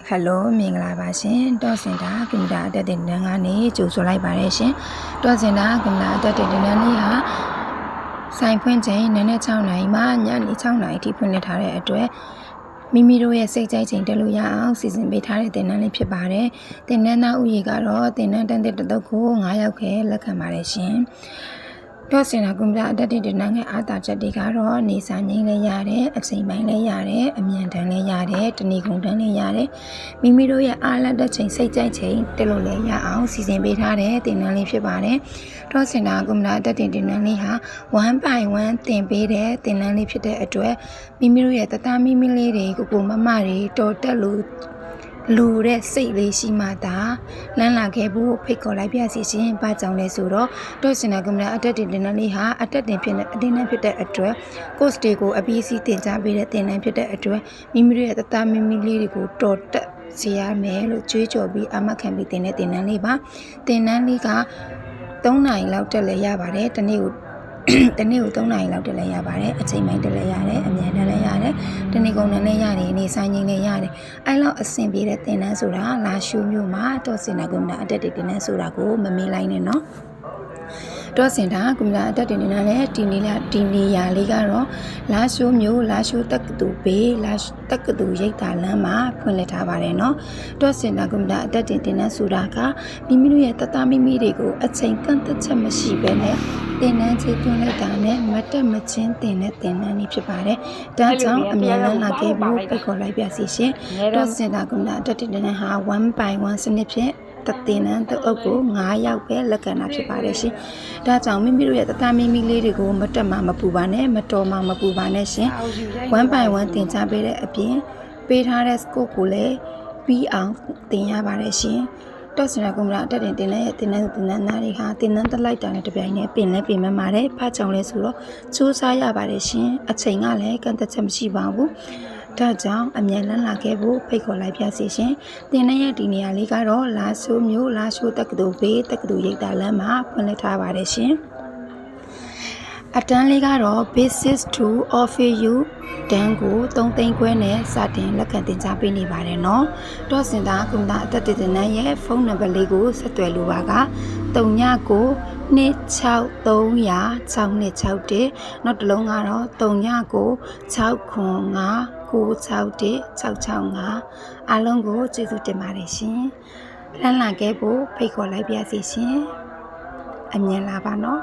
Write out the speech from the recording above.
Hello မင်္ဂလာပါရှင်တောစင်တာကင်မရာအတက်တဲ့နန်းကနေကြိုဆိုလိုက်ပါတယ်ရှင်တောစင်တာကင်မရာအတက်တဲ့နန်းလေးဟာဆိုင်ဖွင့်ချိန်နနက်6 နာရီမှညနေ6 နာရီထိဖွင့်လှစ်ထားတဲ့အတွက်မိမိတို့ရဲ့စိတ်ကြိုက်ချိန်တက်လို့ရအောင်စီစဉ်ပေးထားတဲ့တင်နန်းလေးဖြစ်ပါတယ်တင်နန်းသားဥယေကတော့တင်နန်းတန်းတဲ့တတုပ်ကို9ယောက်ခဲလက်ခံပါတယ်ရှင်တော့စင်တာကွန်ပျူတာအတက်တဲ့နန်းငယ်အားသာချက်တွေကတော့နေစာငိမ့်လည်းရတယ်အချိန်ပိုင်းလည်းရတယ်အမြန်တန်းလည်းရတယ်တဏီကုံတန်းလည်းရတယ်မိမိတို့ရဲ့အားလက်တဲ့ချိန်စိတ်ကြိုက်ချိန်တက်လို့လည်းရအောင်စီစဉ်ပေးထားတဲ့တင်နန်းလေးဖြစ်ပါတယ်တော့စင်တာကွန်ပျူတာအတက်တဲ့တင်နန်းလေးဟာ1 by 1တင်ပေးတဲ့တင်နန်းလေးဖြစ်တဲ့အတွက်မိမိတို့ရဲ့တသားမိမိလေးတွေကိုမမတွေတော်တက်လို့လူတဲ့စိတ်လေးရှိမှသာလမ်းလာခဲ့ဖို့ဖိတ်ခေါ်လိုက်ပြစီရှင်ပါကြောင်လဲဆိုတော့တော့စင်တာကွန်ပျူတာအတက်တင်တင်လေးဟာအတက်တင်ဖြစ်တဲ့အတင်းနဲ့ဖြစ်တဲ့အတွက် course တွေကိုအပြီးစီးတင်ကြားပေးတဲ့တင်တန်းဖြစ်တဲ့အတွက်မိမိတို့ရဲ့တသားမိမိလေးတွေကိုတော်တက်စေရမယ်လို့ကြွေးကြော်ပြီးအမှတ်ခံပြီးတင်တဲ့တင်တန်းလေးပါတင်တန်းလေးက3 နာရီလောက်တက်လဲရပါတယ်တနေ့ကို3 နာရီလောက်တက်လဲရပါတယ်အချိန်ပိုင်းတက်လဲရတယ်အမြန်တက်လဲရတယ်တနေ့ကုန်တက်လဲရတယ်နေဆိုင်ငိမ့်လဲရတယ်အဲ့လောက်အဆင်ပြေတဲ့တင်တန်းဆိုတာလာရှုမျိုးမှာတော့စင်တာကွန်ပျူတာအတက်တင်တန်းဆိုတာကိုမမေ့လိုက်နဲ့နော်တော့စင်တာကွန်ပျူတာအတက်တင်နေတာလည်းဒီနေရာလေးကတော့လာရှိုးမျိုးလာရှိုးတက္ကသိုလ်ဘေးလာတက္ကသိုလ်ရိပ်သာလမ်းမှာဖွင့်လှစ်ထားပါတယ်နော်တော့စင်တာကွန်ပျူတာအတက်တင်တဲ့ဆိုတာကမိမိတို့ရဲ့တသားမိမိတွေကိုအချိန်ကန့်သက်ချက်မရှိဘဲနဲ့တင်နန်းချေသွင်းလိုက်တာနဲ့မတက်မချင်းတင်တဲ့တင်နန်းလေးဖြစ်ပါတယ်ဒါကြောင့်အမြန်လန်းလာခဲ့ဖို့ဖိတ်ခေါ်လိုက်ပြစီရှင်တော့စင်တာကွန်ပျူတာအတက်တင်တဲ့ဟာ1 by 1စနစ်ဖြင့်တတင်နန်းတအုပ်ကို9ယောက်ပဲလက်ခံတာဖြစ်ပါတယ်ရှင်။ဒါကြောင့်မိမိတို့ရဲ့တသားမိမိလေးတွေကိုမတက်မှမပူပါနဲ့မတော်မှမပူပါနဲ့ရှင်။ 1 by 1တင်ချပေးတဲ့အပြင်ပေးထားတဲ့ scope ကိုလည်းပြီးအောင်တင်ရပါတယ်ရှင်။တော့စင်တာကွန်ပျူတာတက်တင်တဲ့တင်နန်းသားတွေဟာတင်နန်းတက်လိုက်တာနဲ့တပြိုင်နက်ပြင်လဲပြင်မှပါတယ်။ဖတ်ကြောင်လဲဆိုတော့စူးစမ်းရပါတယ်ရှင်။အချိန်ကလည်းကန့်သက်ချက်မရှိပါဘူး။ဒါကြောင့်အမြန်လန်းလာခဲ့ဖို့ဖိတ်ခေါ်လိုက်ပြစီရှင်တင်တဲ့ရဲ့ဒီနေရာလေးကတော့လာဆိုးမျိုးလာရှိုးတက္ကသိုလ်ဘေးတက္ကသိုလ်ရိပ်သာလမ်းမှာဖွင့်လှစ်ထားပါတယ်ရှင်အတန်းလေးကတော့ basis to offer you တန်းကို3 သိန်းခွဲနဲ့စတင်လက်ခံတင်ကြားပေးနေပါတယ်နော်တော့စင်တာကွန်ပျူတာအတက်တင်တဲ့ရဲ့ဖုန်းနံပါတ်လေးကိုဆက်သွယ်လိုပါက39 26 300 6261နောက်တစ်လုံးကတော့39 695 961 665အားလုံးကိုကျေးဇူးတင်ပါတယ်ရှင်လမ်းလာခဲ့ဖို့ဖိတ်ခေါ်လိုက်ပါစီရှင်အမြင်လာပါနော်